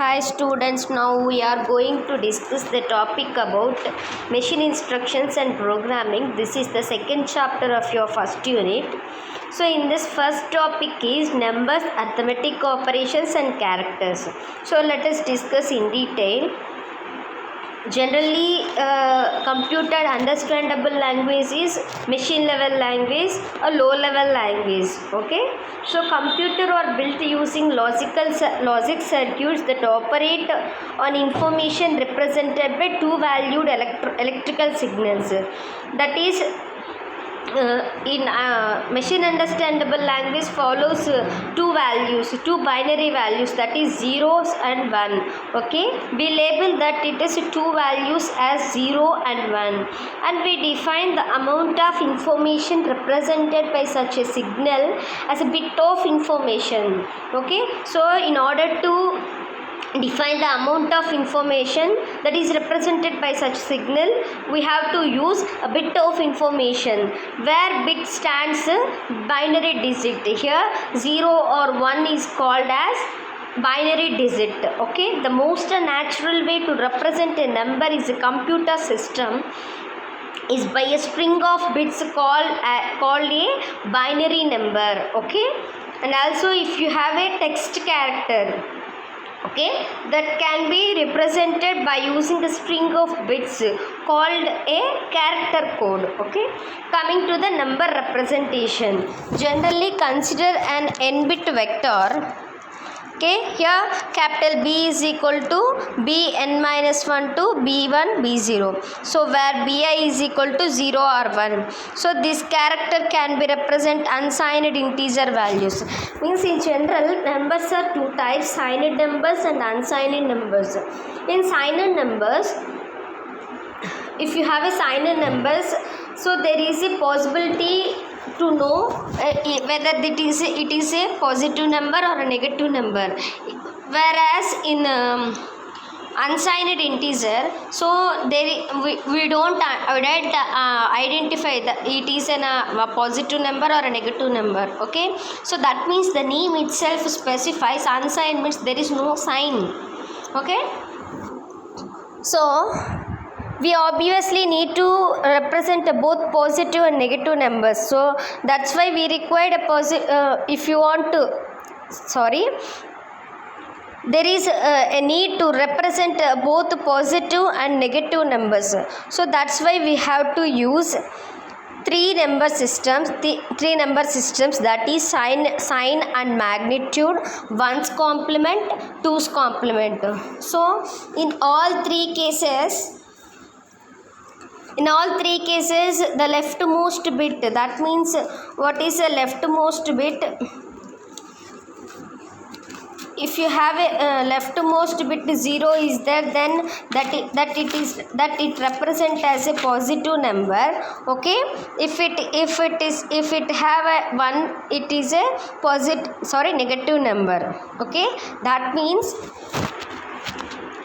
Hi students, now we are going to discuss the topic about machine instructions and programming. This is the second chapter of your first unit. So in this first topic is numbers, arithmetic operations and characters. So let us discuss in detail. Generally, computer understandable language is machine level language or low level language. Okay, so computer are built using logic circuits that operate on information represented by two valued electrical signals. That is, in machine understandable language follows two binary values, that is zeros and 1. Okay, we label that it is two values as 0 and 1, and we define the amount of information represented by such a signal as a bit of information. Okay, so in order to define the amount of information that is represented by such signal, we have to use a bit of information, where bit stands binary digit. Here 0 or 1 is called as binary digit. Okay, the most natural way to represent a number is a computer system is by a string of bits called a binary number. Okay, and also if you have a text character, okay, that can be represented by using a string of bits called a character code. Okay, coming to the number representation, generally consider an n-bit vector. Okay, here capital B is equal to Bn minus 1 to B1 B0, so where Bi is equal to 0 or 1. So this character can be represent unsigned integer values. Means in general, numbers are two types, signed numbers and unsigned numbers. In signed numbers, if you have a signed numbers, so there is a possibility to know whether it is a positive number or a negative number, whereas in unsigned integer, so we don't identify that it is a positive number or a negative number. Okay, so that means the name itself specifies. Unsigned means there is no sign. Okay, so we obviously need to represent both positive and negative numbers, so that's why we required a there is a need to represent both positive and negative numbers, so that's why we have to use three number systems, that is sign and magnitude, ones complement, twos complement. So in all three cases, the leftmost bit, that means what is a leftmost bit? If you have a leftmost bit 0 is there, then that it represents as a positive number. Okay, if it have a 1, it is a negative number. Okay, that means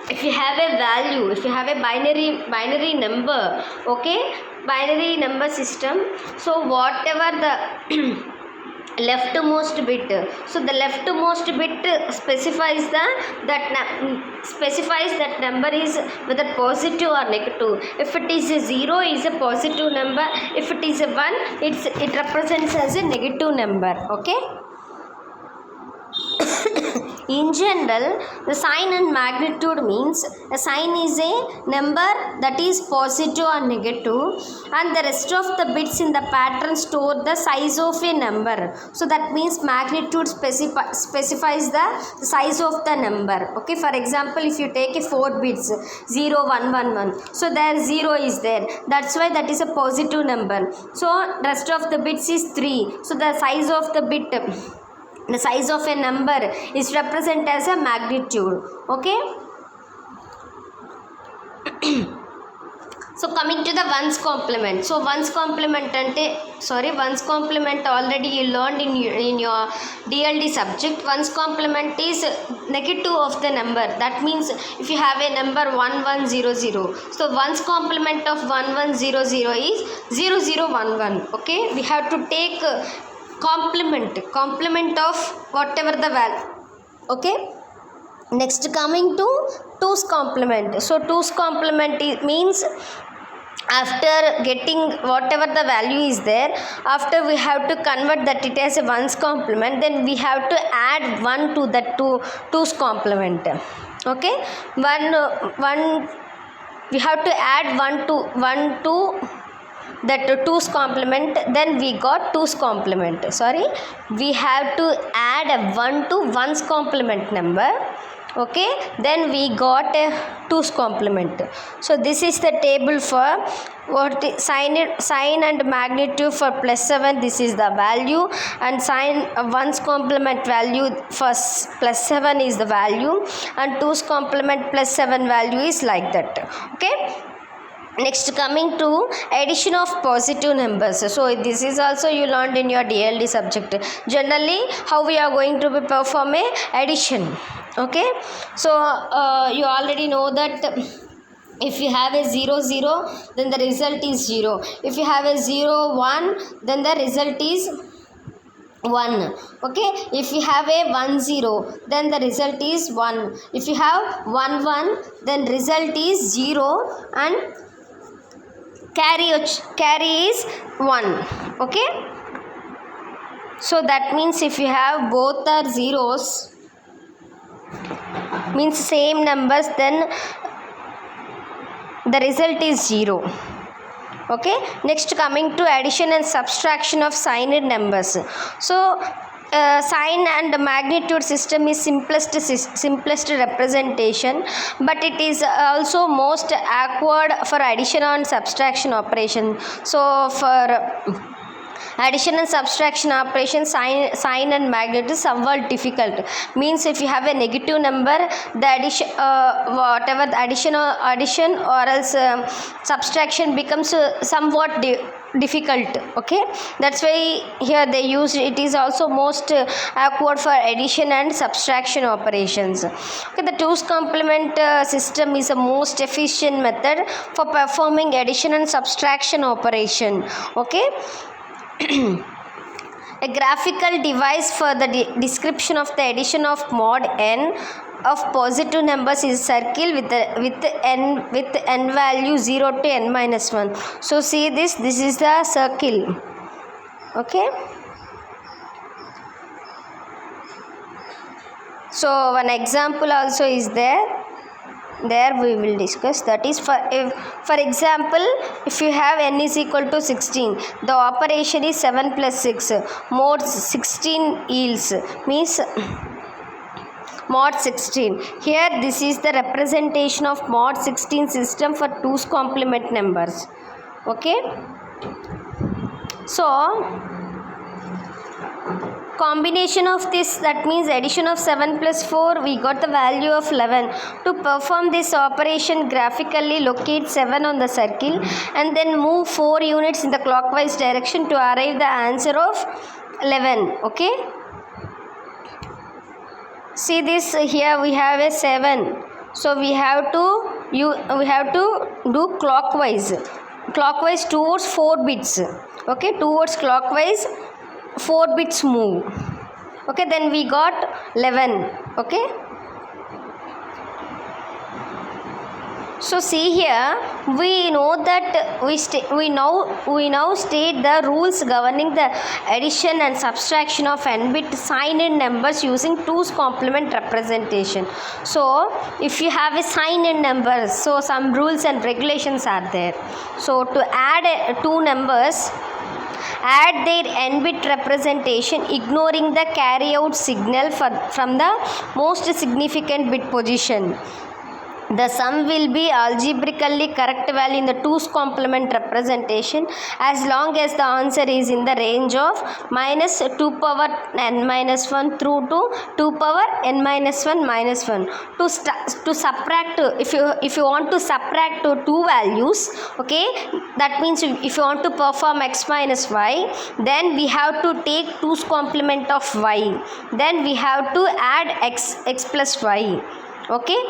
if you have a value, if you have a binary number, okay, binary number system, so whatever the leftmost bit, so the leftmost bit specifies that number is whether positive or negative. If it is a 0, is a positive number. If it is a 1, it represents as a negative number. Okay. In general, the sign and magnitude means a sign is a number that is positive or negative, and the rest of the bits in the pattern store the size of a number. So that means magnitude specifies the size of the number. Okay, for example, if you take a 4 bits 0 1 1 1, so there 0 is there, that's why that is a positive number. So rest of the bits is 3, so the size of the bit, the size of a number is represented as a magnitude. Okay. So coming to the ones complement. So ones complement already you learned in your DLD subject. Ones complement is negative of the number. That means if you have a number 1100, so ones complement of 1100 is 0011. Okay, we have to take complement of whatever the value. Okay, Next coming to 2's complement. So 2's complement means after getting whatever the value is there, after we have to convert that it as a 1's complement, then we have to add 1 to that 2's complement. Okay, one we have to add 1 to that 2's complement, then we got 2's complement. We have to add a 1 to 1's complement number. Okay, then we got a 2's complement. So this is the table for what sign and magnitude for +7. This is the value, and sign 1's complement value for +7 is the value, and 2's complement +7 value is like that. Okay, next coming to addition of positive numbers. So this is also you learned in your DLD subject. Generally how we are going to perform a addition. Okay, so you already know that if you have a 0 0, then the result is 0. If you have a 0 1, then the result is 1. Okay, if you have a 1 0, then the result is 1. If you have 1 1, then result is 0, and carry is 1. Okay, so that means if you have both are zeros, means same numbers, then the result is 0. Okay, next coming to addition and subtraction of signed numbers. So sign and magnitude system is simplest representation, but it is also most awkward for addition and subtraction operation. So for addition and subtraction operation, sign and magnitude is somewhat difficult. Means if you have a negative number, the addition whatever the addition or else subtraction becomes somewhat difficult. Okay, that's why here they use it is also most awkward for addition and subtraction operations. Okay, the 2's complement system is the most efficient method for performing addition and subtraction operation. Okay, a graphical device for the description of the addition of mod n of positive numbers is circle with n value 0 to n minus 1. So see this is the circle. Okay, so one example also is there we will discuss. That is for example, if you have n is equal to 16, the operation is 7 plus 6, mod 16 yields, means mod 16. Here this is the representation of mod 16 system for 2's complement numbers. Okay, so combination of this, that means addition of 7 plus 4, we got the value of 11. To perform this operation graphically, locate 7 on the circle and then move 4 units in the clockwise direction to arrive the answer of 11. Okay, see this, here we have a 7, so we have to do clockwise towards 4 bits. Okay, towards clockwise 4 bits move. Okay, then we got 11. Okay, so see here we know that we now state the rules governing the addition and subtraction of n-bit signed numbers using 2's complement representation. So if you have a signed number, so some rules and regulations are there. So to add 2 numbers, add their n-bit representation ignoring the carry out signal from the most significant bit position. The sum will be algebraically correct value in the 2's complement representation as long as the answer is in the range of minus 2 power n minus 1 through to 2 power n minus 1 minus 1. To subtract, if you want to subtract two values, okay, that means if you want to perform x minus y, then we have to take 2's complement of y, then we have to add x plus y. Okay,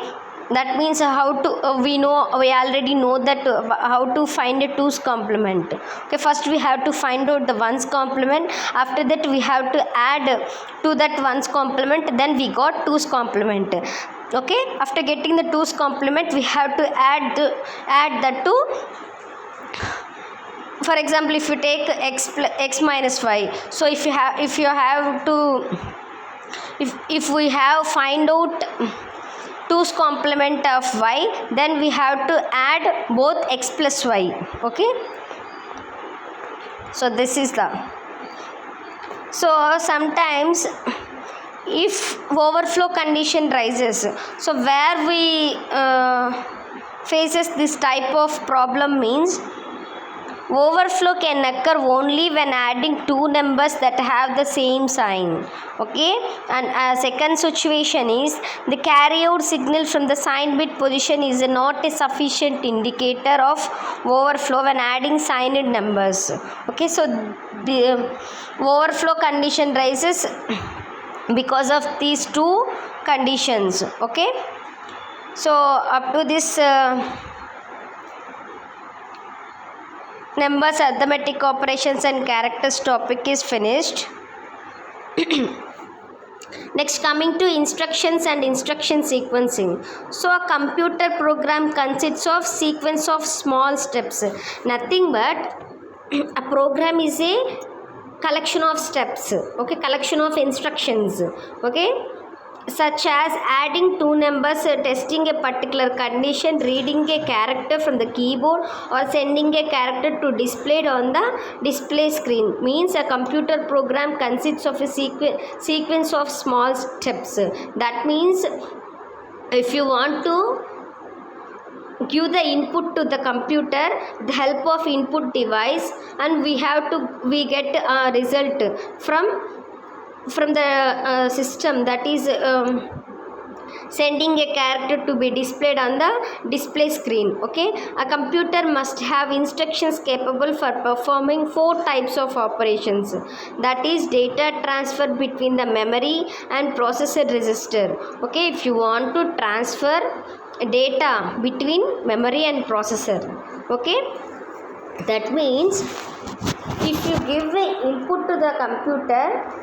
that means how to we already know that how to find a 2's complement. Okay, first we have to find out the 1's complement, after that we have to add to that 1's complement, then we got 2's complement. Okay, after getting the 2's complement, we have to add that to, for example, if you take x minus y, so if we have find out 2's complement of y, then we have to add both x plus y. Okay, so this is the, so sometimes if overflow condition rises, so where we faces this type of problem means overflow can occur only when adding two numbers that have the same sign. Okay, and a second situation is the carry out signal from the sign bit position is not a sufficient indicator of overflow when adding signed numbers. Okay, so the overflow condition rises because of these two conditions. Okay, so up to this numbers, arithmetic operations and characters topic is finished. Next, coming to instructions and instruction sequencing. So a computer program consists of sequence of small steps. Nothing but a program is a collection of steps. Okay, collection of instructions. Okay, such as adding two numbers, testing a particular condition, reading a character from the keyboard, or sending a character to displayed on the display screen. Means a computer program consists of a sequence of small steps. That means if you want to give the input to the computer with the help of input device, and we get a result from the system, that is sending a character to be displayed on the display screen. Okay, a computer must have instructions capable for performing 4 types of operations, that is data transfer between the memory and processor register. Okay, if you want to transfer data between memory and processor, okay, that means if you give the input to the computer,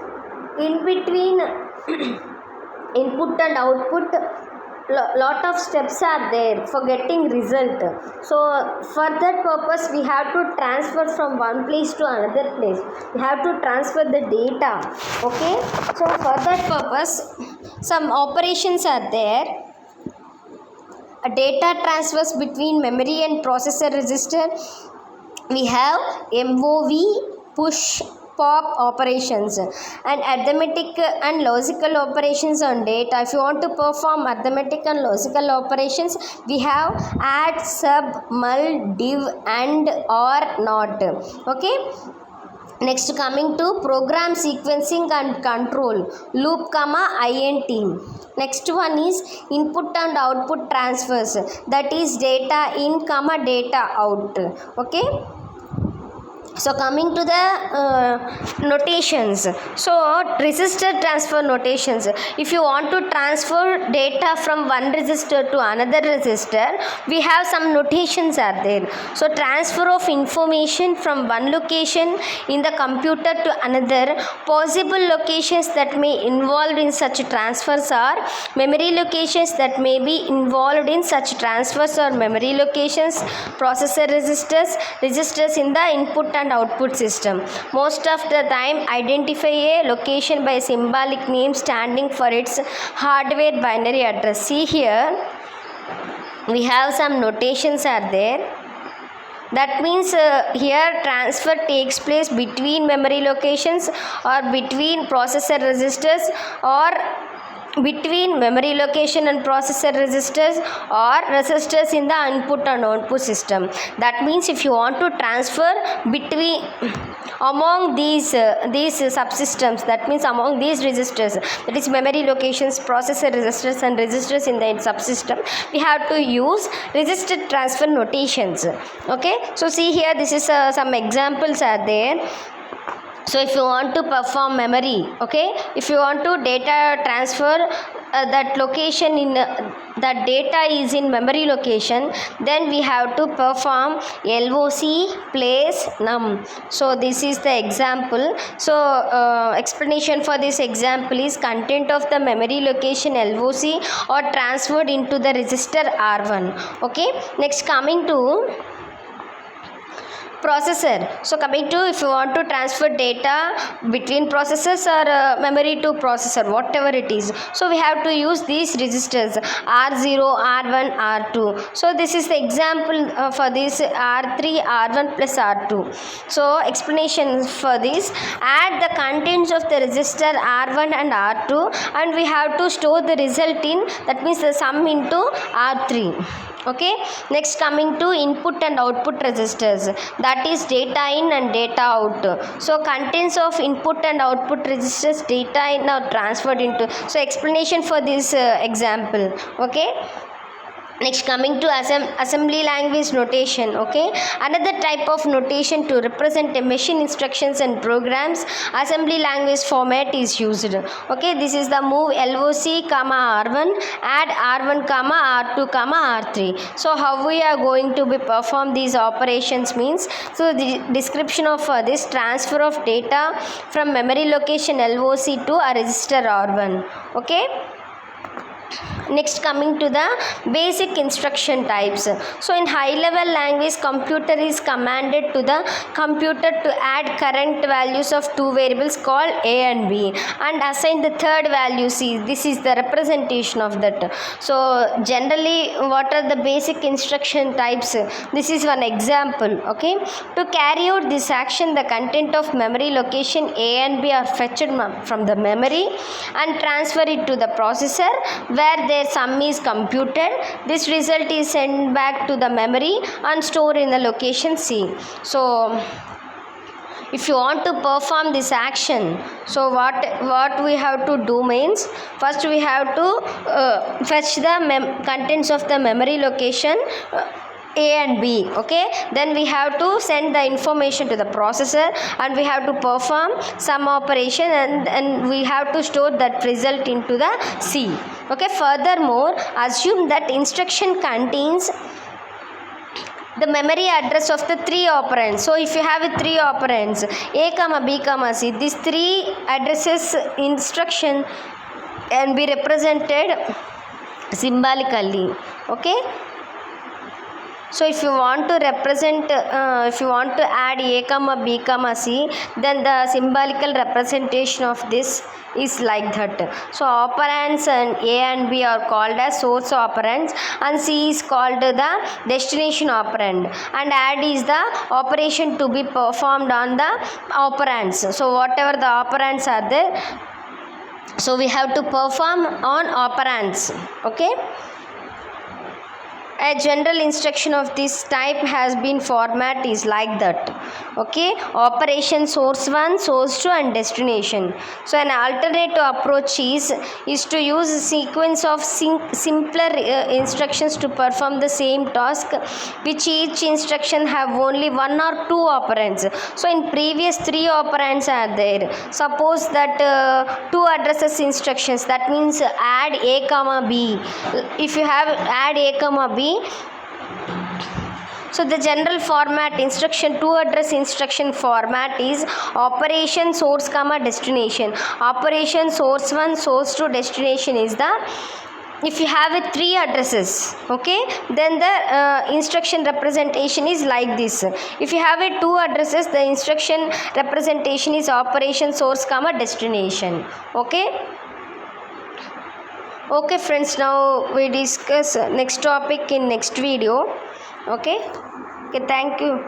in between input and output, lot of steps are there for getting result. So for that purpose, we have to transfer from one place to another place. We have to transfer the data. Okay, so for that purpose, some operations are there. A data transfers between memory and processor register. We have MOV, push, pop operations, and arithmetic and logical operations on data. If you want to perform arithmetic and logical operations, we have add, sub, mul, div, and, or, not. Okay, next, coming to program sequencing and control, loop, int. Next one is input and output transfers, that is data in, data out. Okay, so coming to the notations, so register transfer notations. If you want to transfer data from one register to another register, we have some notations are there. So transfer of information from one location in the computer to another. Possible locations that may involved in such transfers are memory locations that may be involved in such transfers, or memory locations, processor registers in the input and output system. Most of the time identify a location by a symbolic name standing for its hardware binary address. See here, we have some notations are there. That means here transfer takes place between memory locations, or between processor registers, or between memory location and processor registers, or registers in the input and output system. That means if you want to transfer between among these subsystems, that means among these registers, that is memory locations, processor registers, and registers in the subsystem, we have to use register transfer notations. Okay, so see here, this is some examples are there. So if you want to perform memory, okay, if you want to data transfer that location in that data is in memory location, then we have to perform LOC place num. So this is the example. So explanation for this example is content of the memory location LOC or transferred into the register R1. Okay, next coming to processor. So coming to, if you want to transfer data between processors or memory to processor, whatever it is, so we have to use these registers R0, R1, R2. So this is the example for this R3, R1 plus R2. So explanation for this: add the contents of the register R1 and R2 and we have to store the result in, that means the sum, into R3. Okay, next coming to input and output registers, that is data in and data out. So contents of input and output registers, data in are transferred into. So explanation for this example. Okay, next coming to assembly language notation. Okay, another type of notation to represent a machine instructions and programs, assembly language format is used. Okay, this is the move LOC comma R1, add R1 comma R2 comma R3. So how we are going to be perform these operations means, so the description of this: transfer of data from memory location LOC to a register R1. Okay, next coming to the basic instruction types. So in high level language, computer is commanded to the computer to add current values of two variables called A and B and assign the third value C. This is the representation of that. So generally, what are the basic instruction types? This is one example. Okay, to carry out this action, the content of memory location A and B are fetched from the memory and transfer it to the processor, where their sum is computed. This result is sent back to the memory and stored in the location C. So if you want to perform this action, so what we have to do means, first we have to fetch the contents of the memory location A and B. Okay, then we have to send the information to the processor and we have to perform some operation and we have to store that result into the C. Okay, furthermore, assume that instruction contains the memory address of the three operands. So if you have three operands A comma B comma C, these three addresses instruction can be represented symbolically. Okay, so if you want to represent, if you want to add A comma B comma C, then the symbolical representation of this is like that. So operands and A and B are called as source operands and C is called the destination operand, and add is the operation to be performed on the operands. So whatever the operands are there, so we have to perform on operands. Okay, a general instruction of this type has been format is like that. Okay, operation source 1, source 2 and destination. So an alternative approach is to use a sequence of simpler instructions to perform the same task, which each instruction have only one or two operands. So in previous three operands are there. Suppose that two addresses instructions, that means add A comma B. If you have add A comma B, so the general format instruction, two address instruction format is operation source comma destination. Operation source 1, source 2, destination is the, if you have three addresses, okay, then the instruction representation is like this. If you have two addresses, the instruction representation is operation source comma destination. Okay. Okay friends, now we discuss next topic in next video. Okay, thank you.